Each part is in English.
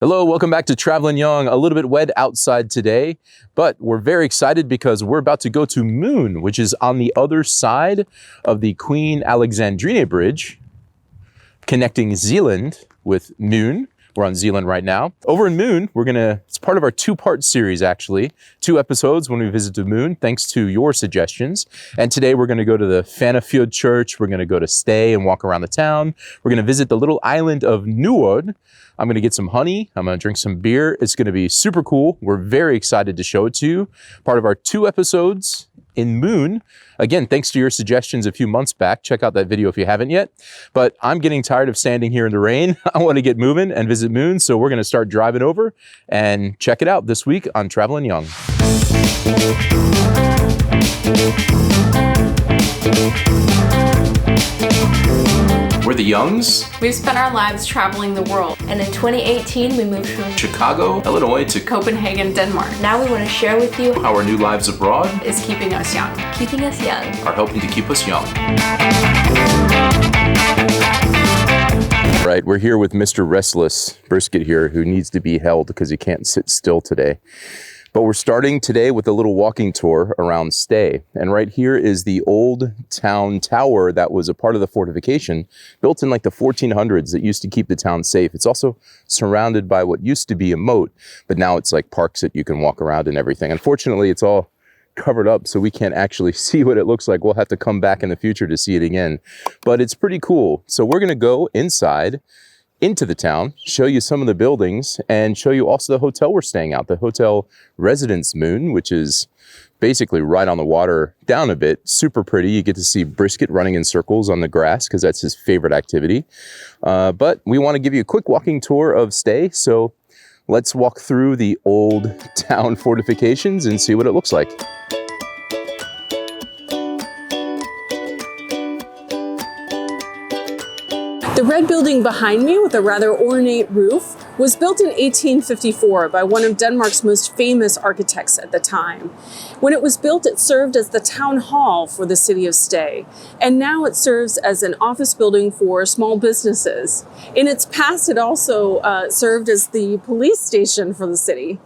Hello, welcome back to Traveling Young. A little bit wet outside today, but we're very excited because we're about to go to Moon, which is on the other side of the Queen Alexandrine Bridge, connecting Zeeland with Moon. We're on Zeeland right now. Over in Moon, it's part of our two-part series actually. 2 episodes when we visit the Moon, thanks to your suggestions. And today we're gonna go to the Fanefjord Church. We're gonna go to Stege and walk around the town. We're gonna visit the little island of Nyord. I'm gonna get some honey. I'm gonna drink some beer. It's gonna be super cool. We're very excited to show it to you. Part of our 2 episodes in Moon. Again, thanks to your suggestions a few months back. Check out that video if you haven't yet. But I'm getting tired of standing here in the rain. I want to get moving and visit Moon, so we're going to start driving over and check it out this week on Traveling Young. We're the Youngs. We've spent our lives traveling the world. And in 2018, we moved from Chicago, Illinois to Copenhagen, Denmark. Now we want to share with you how our new lives abroad is keeping us young. keeping us young. are helping to keep us young. Right, we're here with Mr. Restless Brisket here, who needs to be held because he can't sit still today. But we're starting today with a little walking tour around Stege. And right here is the old town tower that was a part of the fortification, built in like the 1400s that used to keep the town safe. It's also surrounded by what used to be a moat, but now it's like parks that you can walk around and everything. Unfortunately, it's all covered up, so we can't actually see what it looks like. We'll have to come back in the future to see it again. But it's pretty cool. So we're gonna go inside into the town, show you some of the buildings, and show you also the hotel we're staying at, the Hotel Residence Moon, which is basically right on the water down a bit. Super pretty. You get to see Brisket running in circles on the grass because that's his favorite activity. But we want to give you a quick walking tour of Stege, so let's walk through the old town fortifications and see what it looks like. The red building behind me with a rather ornate roof was built in 1854 by one of Denmark's most famous architects at the time. When it was built, it served as the town hall for the city of Stege, and now it serves as an office building for small businesses. In its past, it also served as the police station for the city.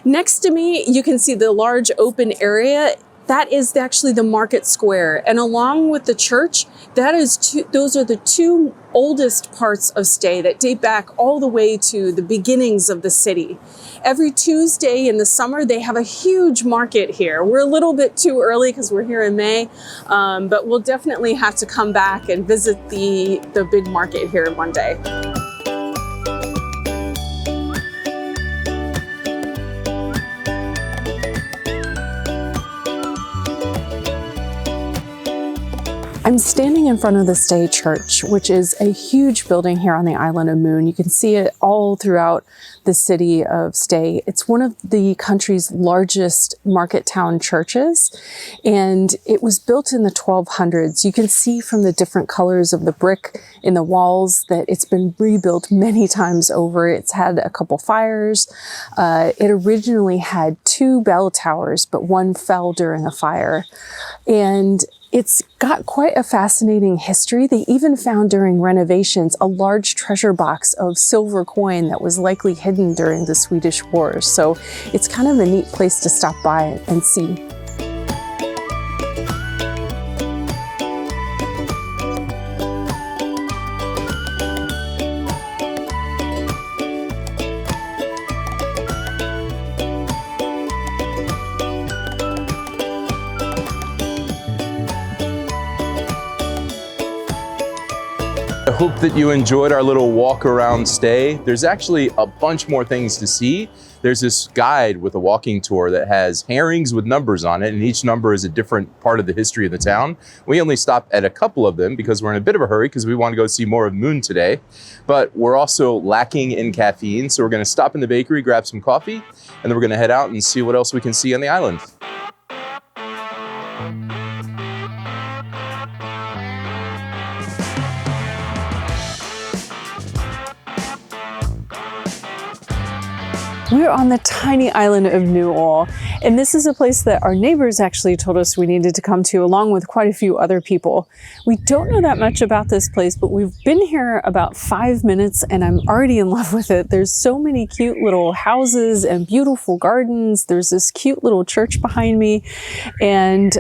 Next to me, you can see the large open area. That is actually the market square, and along with the church, those are the 2 oldest parts of Stege that date back all the way to the beginnings of the city. Every Tuesday in the summer, they have a huge market here. We're a little bit too early because we're here in May, but we'll definitely have to come back and visit the big market here one day. I'm standing in front of the Stege Church, which is a huge building here on the island of Moon. You can see it all throughout the city of Stege. It's one of the country's largest market town churches, and it was built in the 1200s. You can see from the different colors of the brick in the walls that it's been rebuilt many times over. It's had a couple fires. It originally had 2 bell towers, but one fell during a fire. And it's got quite a fascinating history. They even found during renovations a large treasure box of silver coin that was likely hidden during the Swedish Wars. So it's kind of a neat place to stop by and see. I hope that you enjoyed our little walk around Stege. There's actually a bunch more things to see. There's this guide with a walking tour that has herrings with numbers on it, and each number is a different part of the history of the town. We only stopped at a couple of them because we're in a bit of a hurry because we want to go see more of Moon today. But we're also lacking in caffeine, so we're going to stop in the bakery, grab some coffee, and then we're going to head out and see what else we can see on the island. We're on the tiny island of Nyord, and this is a place that our neighbors actually told us we needed to come to, along with quite a few other people. We don't know that much about this place, but we've been here about 5 minutes and I'm already in love with it. There's so many cute little houses and beautiful gardens. There's this cute little church behind me, and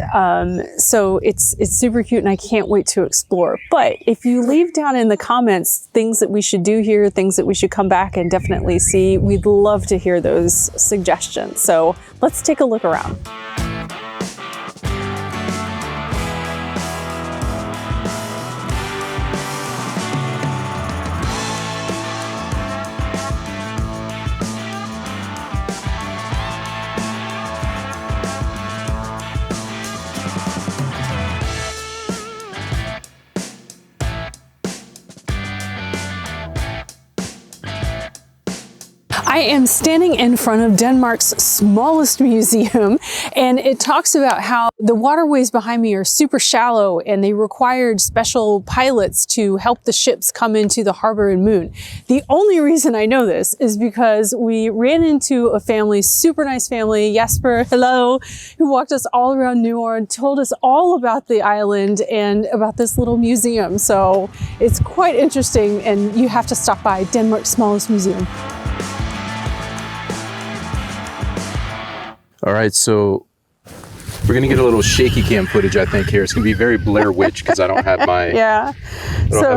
so it's super cute and I can't wait to explore. But if you leave down in the comments things that we should do here, things that we should come back and definitely see, we'd love to hear those suggestions. So let's take a look around. I am standing in front of Denmark's smallest museum, and it talks about how the waterways behind me are super shallow and they required special pilots to help the ships come into the harbor in Moon. The only reason I know this is because we ran into a family, super nice family, Jesper, hello, who walked us all around Nyord, told us all about the island and about this little museum. So it's quite interesting, and you have to stop by Denmark's smallest museum. All right, so we're gonna get a little shaky cam footage, I think, here. It's gonna be very Blair Witch because I don't have my have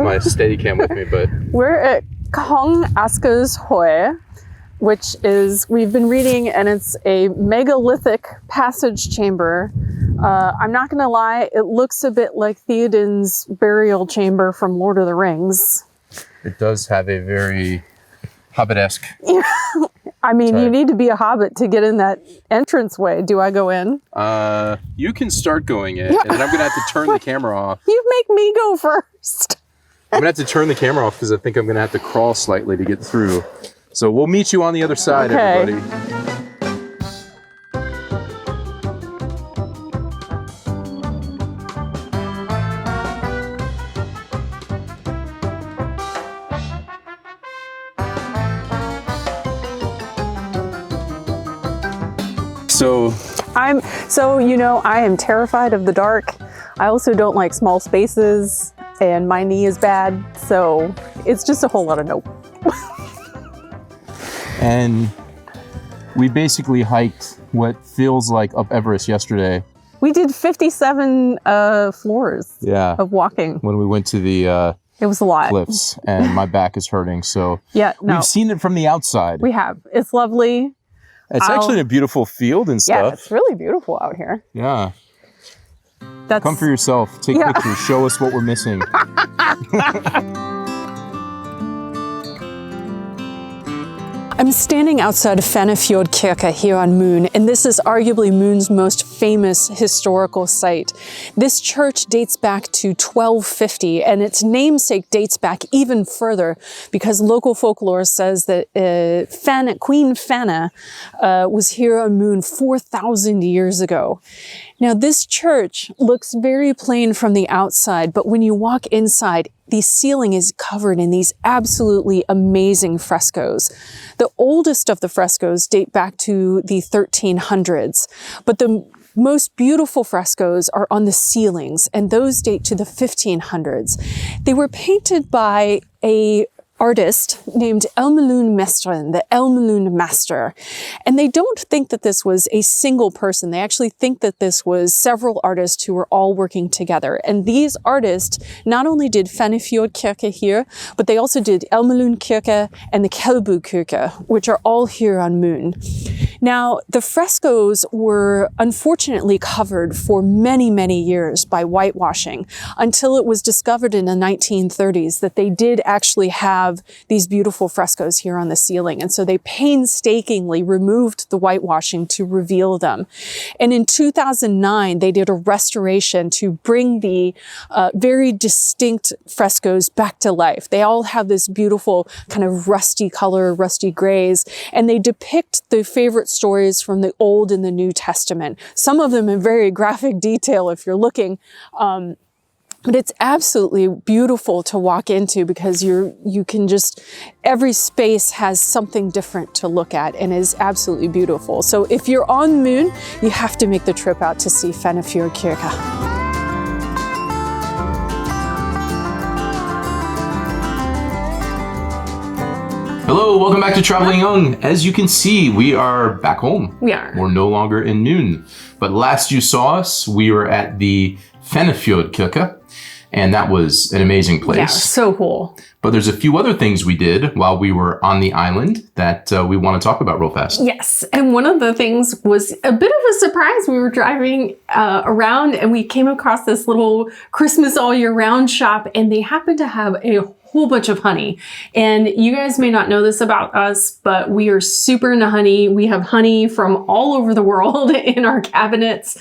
my steady cam with me. But we're at Kong Asker's Høje, which is, we've been reading, and it's a megalithic passage chamber. I'm not gonna lie, it looks a bit like Theoden's burial chamber from Lord of the Rings. It does have a very Hobbit-esque. I mean, you need to be a hobbit to get in that entranceway. Do I go in? You can start going in, and then I'm gonna have to turn the camera off. You make me go first. I'm gonna have to turn the camera off because I think I'm gonna have to crawl slightly to get through. So we'll meet you on the other side, everybody. I am terrified of the dark. I also don't like small spaces, and my knee is bad, so it's just a whole lot of nope. And we basically hiked what feels like up Everest yesterday. We did 57 floors of walking. When we went to the it was a lot. Cliffs, and my back is hurting, so we've seen it from the outside. We have. It's lovely. It's actually in a beautiful field and stuff. Yeah, it's really beautiful out here. Yeah. Come for yourself. Take pictures. Show us what we're missing. I'm standing outside of Fanefjord Kirke here on Moon, and this is arguably Moon's most famous historical site. This church dates back to 1250, and its namesake dates back even further because local folklore says that Queen Fanna was here on Moon 4,000 years ago. Now, this church looks very plain from the outside, but when you walk inside, the ceiling is covered in these absolutely amazing frescoes. The oldest of the frescoes date back to the 1300s, but the most beautiful frescoes are on the ceilings, and those date to the 1500s. They were painted by a artist named Elmelun Mesteren, the Elmelun Master. And they don't think that this was a single person. They actually think that this was several artists who were all working together. And these artists not only did Fanefjord Kirke here, but they also did Elmelun Kirke and the Kelbu Kirke, which are all here on Moon. Now, the frescoes were unfortunately covered for many, many years by whitewashing until it was discovered in the 1930s that they did actually have these beautiful frescoes here on the ceiling. And so they painstakingly removed the whitewashing to reveal them. And in 2009, they did a restoration to bring the very distinct frescoes back to life. They all have this beautiful kind of rusty color, rusty grays, and they depict the favorite stories from the Old and the New Testament. Some of them in very graphic detail if you're looking. But it's absolutely beautiful to walk into because you can just, every space has something different to look at and is absolutely beautiful. So if you're on Moon, you have to make the trip out to see Fanefjord Kirke. Hello, welcome back to Traveling Young. As you can see, we are back home. We are. We're no longer in Noon. But last you saw us, we were at the Fanefjord Kirke, and that was an amazing place. Yeah, so cool. But there's a few other things we did while we were on the island that we want to talk about real fast. Yes, and one of the things was a bit of a surprise. We were driving around and we came across this little Christmas all year round shop, and they happened to have a whole bunch of honey. And you guys may not know this about us, but we are super into honey. We have honey from all over the world in our cabinets,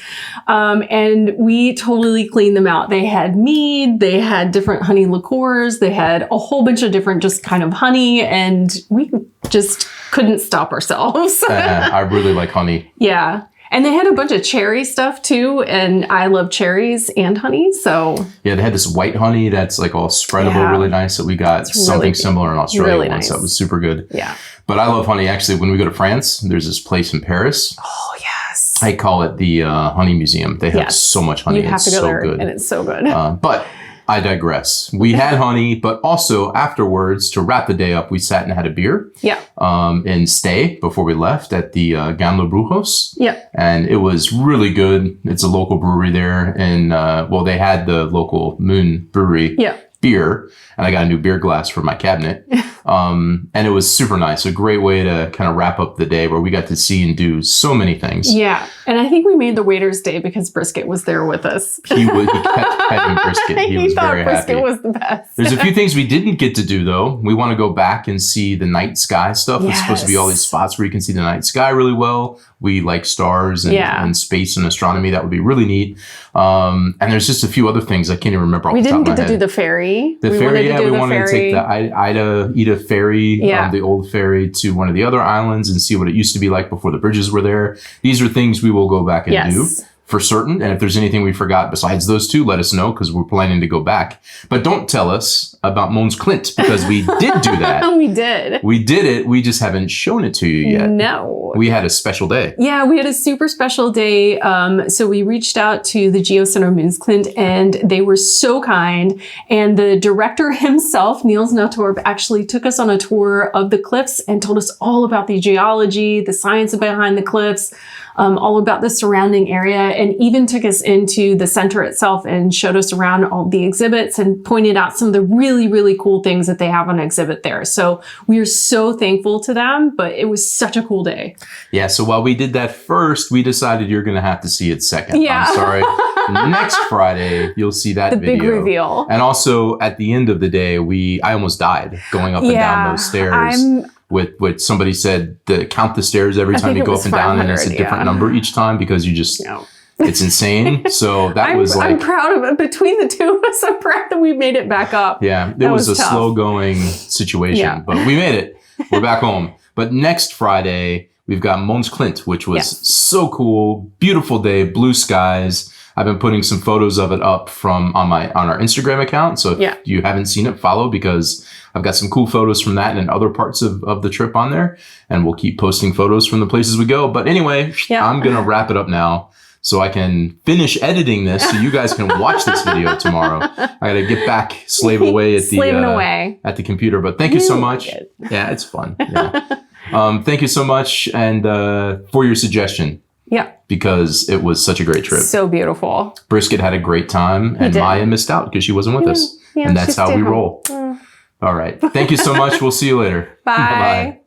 and we totally cleaned them out. They had mead, they had different honey liqueurs, they had a whole bunch of different just kind of honey, and we just couldn't stop ourselves. I really like honey. Yeah. And they had a bunch of cherry stuff too, and I love cherries and honey, so. Yeah, they had this white honey that's like all spreadable, really nice, that we got something similar in Australia really once. nice. That was super good. Yeah. But I love honey. Actually, when we go to France, there's this place in Paris. Oh, yes. I call it the Honey Museum. They have so much honey. You have to go there, good. and it's so good. But I digress. We had honey, but also afterwards, to wrap the day up, we sat and had a beer. Yeah. In Stege before we left at the Gamle Bryghus. Yeah. And it was really good. It's a local brewery there. And, well, they had the local Moon Brewery beer. And I got a new beer glass for my cabinet. And it was super nice. A great way to kind of wrap up the day where we got to see and do so many things. Yeah. And I think we made the waiter's day because Brisket was there with us. He kept petting Brisket. He was very happy. Brisket was the best. There's a few things we didn't get to do, though. We want to go back and see the night sky stuff. There's supposed to be all these spots where you can see the night sky really well. We like stars and space and astronomy. That would be really neat. And there's just a few other things I can't even remember off the top of my head. We didn't get to do the ferry. We wanted to take the Ida ferry, the old ferry, to one of the other islands and see what it used to be like before the bridges were there. These are things we will go back and do for certain. And if there's anything we forgot besides those two, let us know, because we're planning to go back. But don't tell us about Mons Klint, because we did do that. We did. We did it. We just haven't shown it to you yet. No. We had a special day. Yeah, we had a super special day. So we reached out to the Geo Center Mons Klint, and they were so kind. And the director himself, Niels Nautorp, actually took us on a tour of the cliffs and told us all about the geology, the science behind the cliffs, all about the surrounding area, and even took us into the center itself and showed us around all the exhibits and pointed out some of the really, really cool things that they have on exhibit there. So we are so thankful to them, but it was such a cool day. Yeah, so while we did that first, we decided you're going to have to see it second. Yeah. I'm sorry. Next Friday, you'll see that video. The big reveal. And also, at the end of the day, I almost died going up and down those stairs. With somebody said count the stairs every time you go up and down, and it's a different number each time, because you just it's insane. So that was like, I'm proud of it. Between the two of us, I'm proud that we made it back up. Yeah, it was a slow going situation, but we made it. We're back home. But next Friday, we've got Mons Klint, which was so cool. Beautiful day, blue skies. I've been putting some photos of it up on our Instagram account. So if you haven't seen it, follow, because I've got some cool photos from that and other parts of the trip on there. And we'll keep posting photos from the places we go. But anyway, I'm going to wrap it up now so I can finish editing this so you guys can watch this video tomorrow. I got to get back, slave away at the computer. But thank you so much. Yeah, it's fun. Yeah. Thank you so much, and for your suggestion. Yeah. Because it was such a great trip. So beautiful. Brisket had a great time, and Maya missed out because she wasn't with us. Yeah, and that's how we roll. All right. Thank you so much. We'll see you later. Bye. Bye-bye.